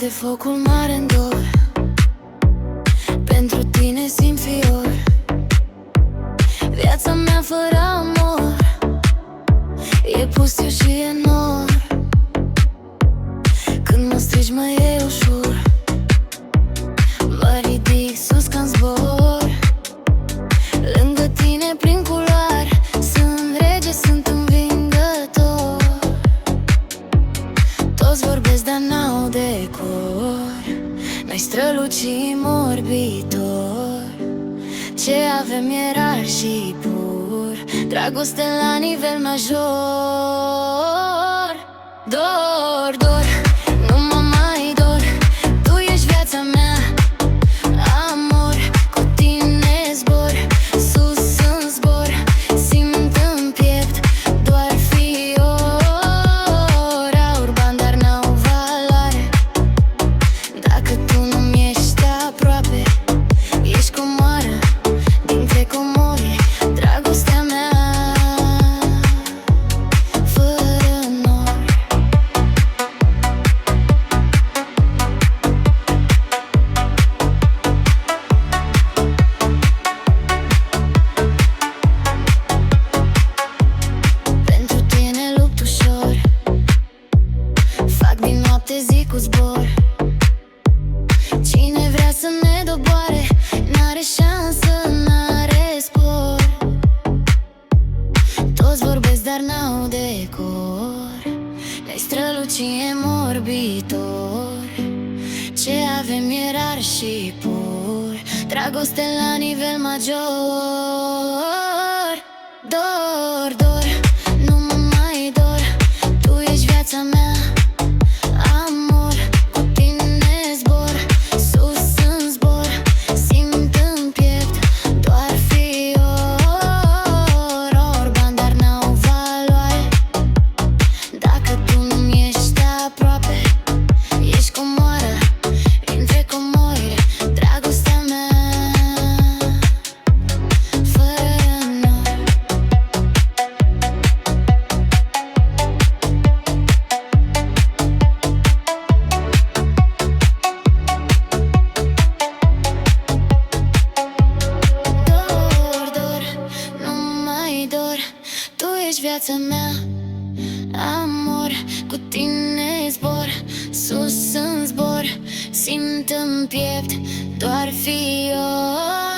arde focul mare în dor. Pentru tine simt fior. Viața mea fără amor e pustiu și e nor. Când mă strigi mă e ușor. Mă ridic sus ca-n zbor. Lângă tine prin culoare. Sunt rege, sunt învingător. Toți vorbesc, dar n-au decor. Noi strălucim orbitor. Ce avem e rar și pur. Dragoste la nivel major. Dor, dor, nu mă mai dor. Tu ești viața mea. Amor, cu tine zbor. Sus în zbor, simt în piept doar fior. Aur bani, dar n-au valoare dacă tu nu-mi ești aproape. Ești comoară dintre comori. Dragostea mea fără nori. Pentru tine lupt ușor. Fac din noapte zi cu zbor. Cine vrea să ne doboare n-are șansă, n-are spor. Toți vorbesc, dar n-au decor. Ne strălucim orbitor. Ce avem e rar și pur. Dragoste la nivel major. Dor, dor, nu mă mai dor. Tu ești viața mea. Amor, cu tine zbor. Sus în zbor, simt în piept doar fior. Ori bani, dar n-au valoare dacă tu nu-mi ești aproape. Ești comoară dintre comori. Dragostea mea fără nori. Dor, dor, nu mai dor. Tu ești viața mea. Amor, cu tine zbor. Sus în zbor, simt în piept doar fior.